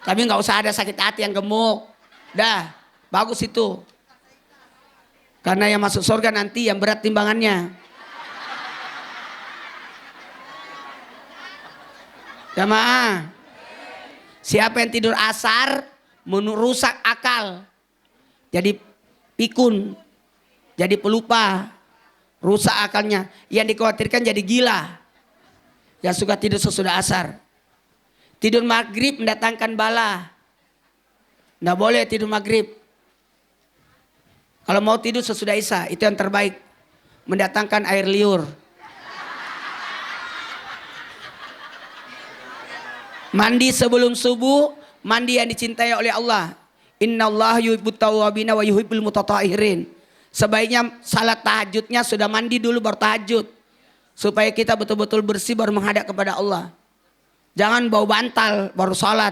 Speaker 2: Tapi nggak usah ada sakit hati yang gemuk. Dah, bagus itu. Karena yang masuk surga nanti yang berat timbangannya. Jamaah. Siapa yang tidur asar merusak akal. Jadi pikun. Jadi pelupa. Rusak akalnya. Yang dikhawatirkan jadi gila. Yang suka tidur sesudah asar. Tidur maghrib mendatangkan bala. Nggak boleh tidur maghrib. Kalau mau tidur sesudah isya itu yang terbaik. Mendatangkan air liur. Mandi sebelum subuh. Mandi yang dicintai oleh Allah. Innallaha yuhibbut tawwabina wa yuhibbul mutatahhirin. Sebaiknya salat tahajudnya sudah mandi dulu baru tahajud. Supaya kita betul-betul bersih baru menghadap kepada Allah. Jangan bau bantal baru salat.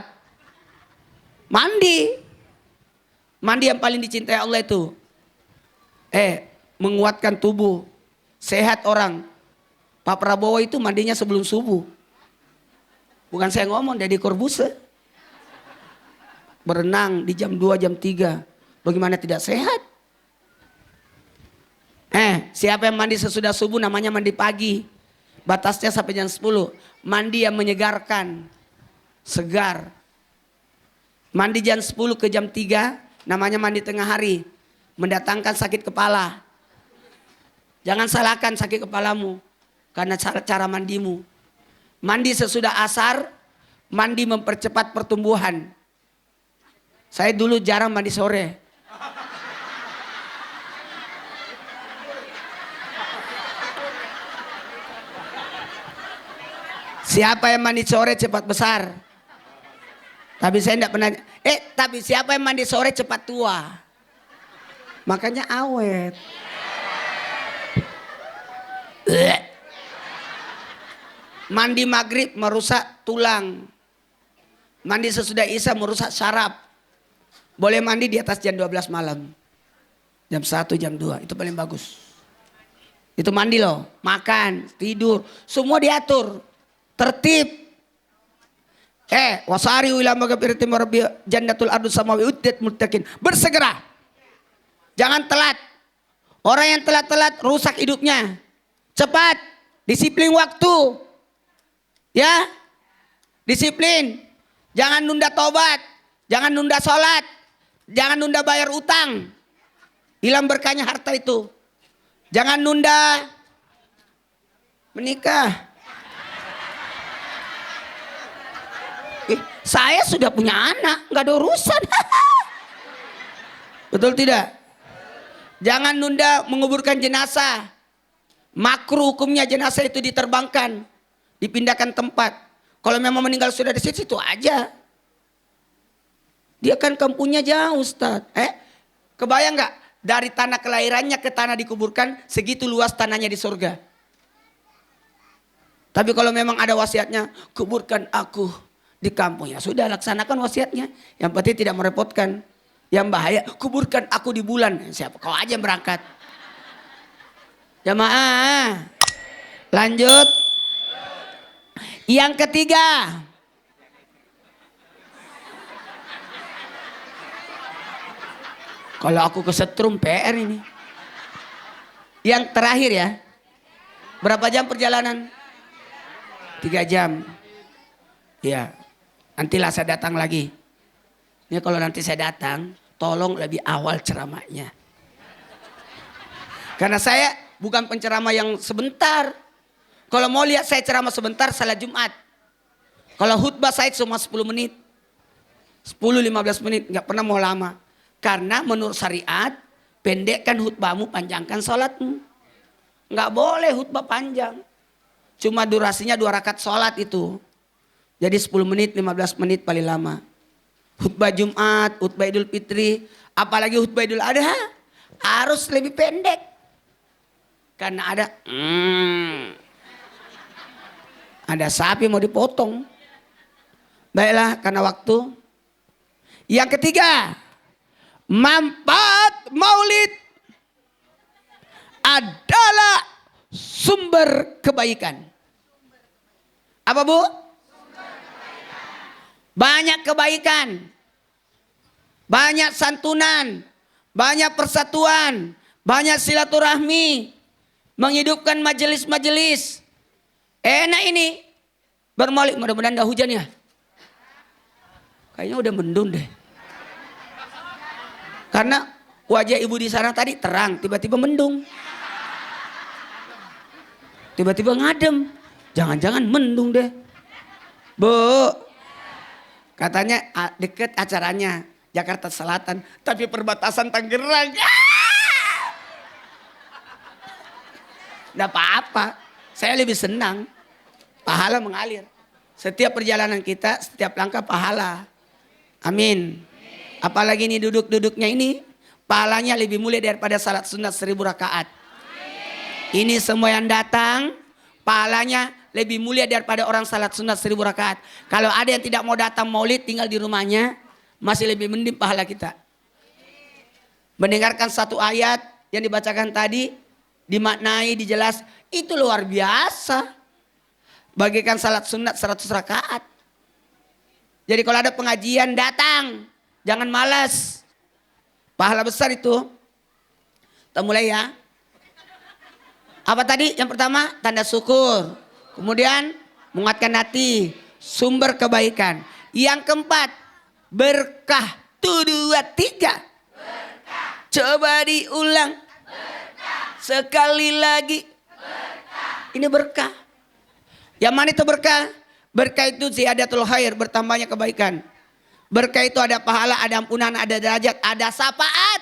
Speaker 2: Mandi. Mandi yang paling dicintai Allah itu. Menguatkan tubuh. Sehat orang. Pak Prabowo itu mandinya sebelum subuh. Bukan saya ngomong, Deddy Corbuzier. Berenang di jam 2, jam 3. Bagaimana tidak sehat? Siapa yang mandi sesudah subuh namanya mandi pagi. Batasnya sampai jam 10. Mandi yang menyegarkan. Segar. Mandi jam 10 ke jam 3 namanya mandi tengah hari. Mendatangkan sakit kepala. Jangan salahkan sakit kepalamu. Karena cara mandimu. Mandi sesudah asar. Mandi mempercepat pertumbuhan. Saya dulu jarang mandi sore. Siapa yang mandi sore cepat besar. Tapi saya tidak pernah. Tapi siapa yang mandi sore cepat tua. Makanya awet. Mandi maghrib merusak tulang. Mandi sesudah isya merusak syaraf. Boleh mandi di atas jam 12 malam. Jam 1, jam 2. Itu paling bagus. Itu mandi loh. Makan, tidur. Semua diatur. Tertib. Wasari ila magfiratin rabbi jannatul ardu samawi uddat muttaqin. Bersegera. Jangan telat. Orang yang telat-telat rusak hidupnya. Cepat. Disiplin waktu. Ya. Disiplin. Jangan nunda tobat. Jangan nunda sholat. Jangan nunda bayar utang. Hilang berkahnya harta itu. Jangan nunda menikah. Saya sudah punya anak, nggak ada urusan. Betul tidak? Jangan nunda menguburkan jenazah. Makruh hukumnya jenazah itu diterbangkan, dipindahkan tempat. Kalau memang meninggal sudah di situ aja. Dia kan kampungnya jauh, Ustaz. Kebayang nggak? Dari tanah kelahirannya ke tanah dikuburkan, segitu luas tanahnya di surga. Tapi kalau memang ada wasiatnya, kuburkan aku di kampung, ya sudah laksanakan wasiatnya. Yang penting tidak merepotkan. Yang bahaya, kuburkan aku di bulan. Siapa? Kau aja yang berangkat. Jamaah. Lanjut. Yang ketiga. Kalau aku kesetrum PR ini. Yang terakhir ya. Berapa jam perjalanan? 3 jam. Ya. Nantilah saya datang lagi. Ini kalau nanti saya datang, tolong lebih awal ceramahnya. Karena saya bukan penceramah yang sebentar. Kalau mau lihat saya ceramah sebentar, salat Jumat. Kalau khutbah saya cuma 10 menit. 10-15 menit, nggak pernah mau lama. Karena menurut syariat, pendekkan khutbahmu, panjangkan sholatmu. Nggak boleh khutbah panjang. Cuma durasinya 2 rakaat sholat itu. Jadi 10 menit, 15 menit paling lama. Khutbah Jumat, khutbah Idul Fitri, apalagi khutbah Idul Adha harus lebih pendek. Karena ada sapi mau dipotong. Baiklah, karena waktu. Yang ketiga, manfaat maulid adalah sumber kebaikan. Apa Bu? Banyak kebaikan, banyak santunan, banyak persatuan, banyak silaturahmi, menghidupkan majelis-majelis. Enak ini bermaulid, mudah-mudahan enggak hujan ya. Kayaknya udah mendung deh. Karena wajah ibu di sana tadi terang, tiba-tiba mendung. Tiba-tiba ngadem. Jangan-jangan mendung deh. Bu, katanya deket acaranya Jakarta Selatan, tapi perbatasan Tangerang. Nggak apa-apa, saya lebih senang. Pahala mengalir. Setiap perjalanan kita, setiap langkah pahala. Amin. Apalagi ini duduk-duduknya ini, pahalanya lebih mulia daripada salat sunat 1000 rakaat. Ini semua yang datang, pahalanya lebih mulia daripada orang salat sunat 1000 rakaat. Kalau ada yang tidak mau datang maulid, tinggal di rumahnya, masih lebih mending pahala kita. Mendengarkan satu ayat yang dibacakan tadi, dimaknai, dijelas, itu luar biasa. Bagikan salat sunat 100 rakaat. Jadi kalau ada pengajian, datang. Jangan malas. Pahala besar itu. Kita mulai ya. Apa tadi? Yang pertama, tanda syukur. Kemudian, menguatkan hati. Sumber kebaikan. Yang keempat, berkah. 1, 2, 3. Berkah. Coba diulang. Berkah. Sekali lagi. Berkah. Ini berkah. Yang mana itu berkah? Berkah itu ziyadatul khair, bertambahnya kebaikan. Berkah itu ada pahala, ada ampunan, ada derajat, ada syafaat.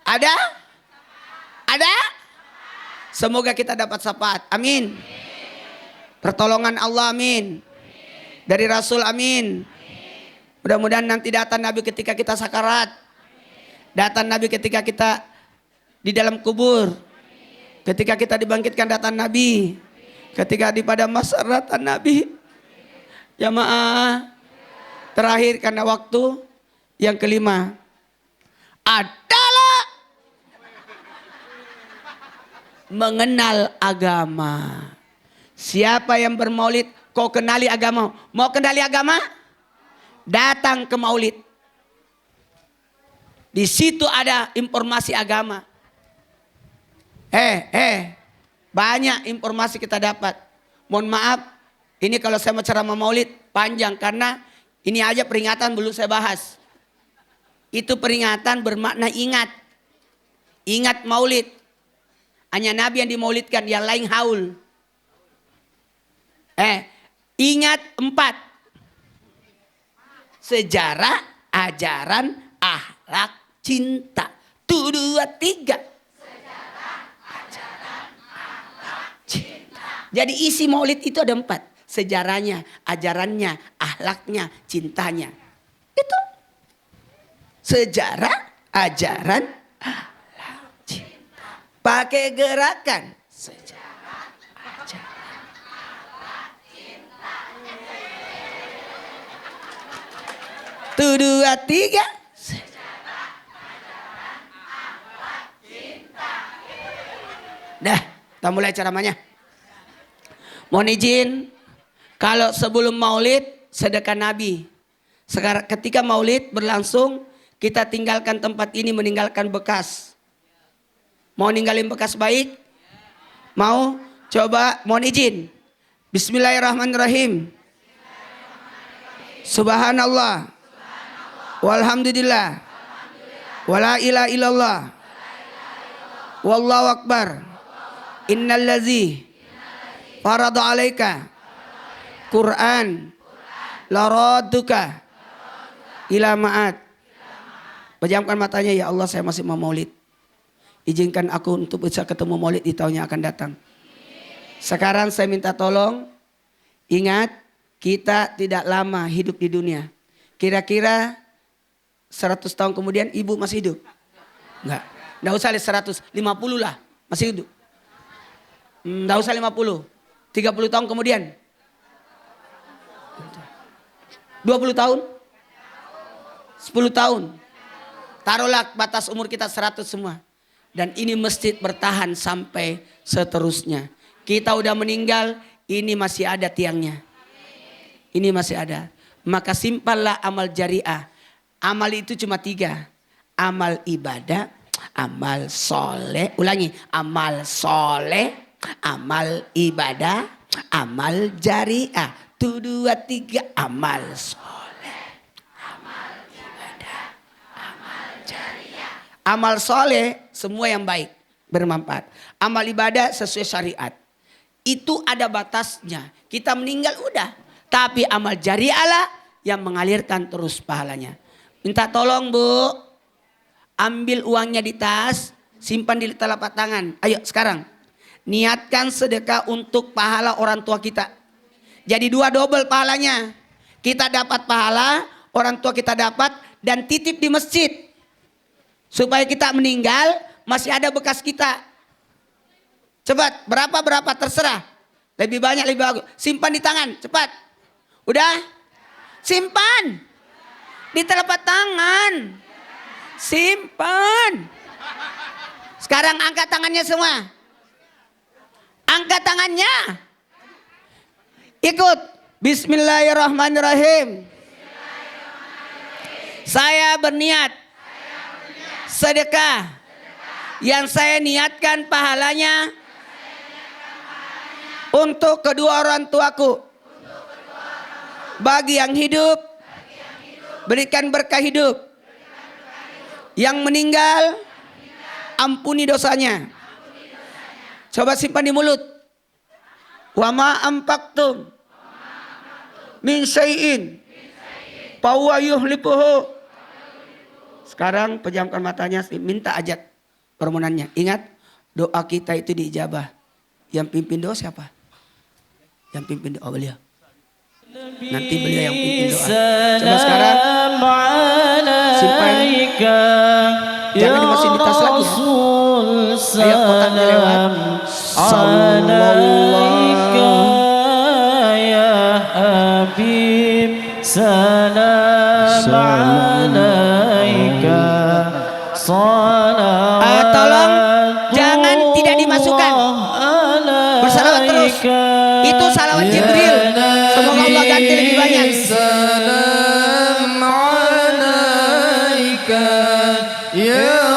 Speaker 2: Ada? Ada? Semoga kita dapat syafaat. Amin. Pertolongan Allah, amin. Dari Rasul, amin. Mudah-mudahan nanti datang Nabi ketika kita sakarat. Datang Nabi ketika kita di dalam kubur. Ketika kita dibangkitkan datang Nabi. Ketika di pada masa rata Nabi. Jamaah. Terakhir karena waktu. Yang kelima. Adalah mengenal agama. Siapa yang bermaulid, kau kenali agama. Mau kenali agama? Datang ke maulid. Di situ ada informasi agama. Banyak informasi kita dapat. Mohon maaf, ini kalau saya mau ceramah maulid panjang karena ini aja peringatan belum saya bahas. Itu peringatan bermakna ingat. Ingat maulid. Hanya Nabi yang dimaulidkan, yang lain haul. Ingat 4. Sejarah, ajaran, akhlak, cinta. 1, 2, 3. Jadi isi maulid itu ada 4. Sejarahnya, ajarannya, akhlaknya, cintanya. Itu. Sejarah, ajaran, akhlak, cinta. Pakai gerakan. Sejarah, ajaran, akhlak, cinta. 1, 2, 3. Sejarah, ajaran, akhlak, cinta. Dah, kita mulai ceramahnya. Mohon izin, kalau sebelum maulid sedekah Nabi. Sekarang ketika maulid berlangsung, kita tinggalkan tempat ini, meninggalkan bekas. Mau ninggalin bekas baik? Mau? Coba, mohon izin. Bismillahirrahmanirrahim. Subhanallah. Walhamdulillah. Wala ilaha illallah. Wallahu akbar. Innallazi farada alaika Quran la radduka ila ma'ad. Pejamkan matanya, ya Allah saya masih mau maulid. Izinkan aku untuk bisa ketemu maulid di tahun yang akan datang. Sekarang saya minta tolong, ingat kita tidak lama hidup di dunia. Kira-kira 100 tahun kemudian ibu masih hidup? Enggak usah 100, 50 lah masih hidup. Enggak usah 50, 30 tahun kemudian. 20 tahun? 10 tahun? Taruhlah batas umur kita 100 semua. Dan ini masjid bertahan sampai seterusnya. Kita udah meninggal, ini masih ada tiangnya. Ini masih ada. Maka simpanlah amal jariah. Amal itu cuma 3. Amal ibadah, amal soleh. Ulangi, amal soleh, amal ibadah, amal jariah. 1, 2, 3, amal soleh, amal ibadah, amal jariah. Amal soleh semua yang baik, bermanfaat. Amal ibadah sesuai syariat. Itu ada batasnya. Kita meninggal udah. Tapi amal jariah lah yang mengalirkan terus pahalanya. Minta tolong Bu, ambil uangnya di tas, simpan di telapak tangan. Ayo sekarang, niatkan sedekah untuk pahala orang tua kita. Jadi 2 double pahalanya. Kita dapat pahala, orang tua kita dapat, dan titip di masjid. Supaya kita meninggal, masih ada bekas kita. Cepat, berapa terserah. Lebih banyak, lebih bagus. Simpan di tangan, cepat. Udah? Simpan. Di telapak tangan. Simpan. Sekarang angkat tangannya semua. Angkat tangannya. Ikut. Bismillahirrahmanirrahim. Saya berniat sedekah yang saya niatkan pahalanya untuk kedua orang tuaku. Bagi yang hidup, berikan berkah hidup. Yang meninggal, ampuni dosanya. Coba simpan di mulut. Wa ma anfaqtum min syai'in fa huwa yuhlifuhu. Sekarang pejamkan matanya, minta ajat permohonannya. Ingat, doa kita itu diijabah. Yang pimpin doa siapa? Yang pimpin doa beliau. Nanti beliau yang pimpin doa. Coba sekarang simpan. Jangan dimasukin di tas lagi ya. Ayo kotaknya lewat. Sallallahu
Speaker 1: ya Habib, salam alaika.
Speaker 2: Tolong jangan tidak dimasukkan. Bersalawat terus. Itu salawat Jibril. Semoga Allah ganti lebih banyak.
Speaker 1: Salam alaika ya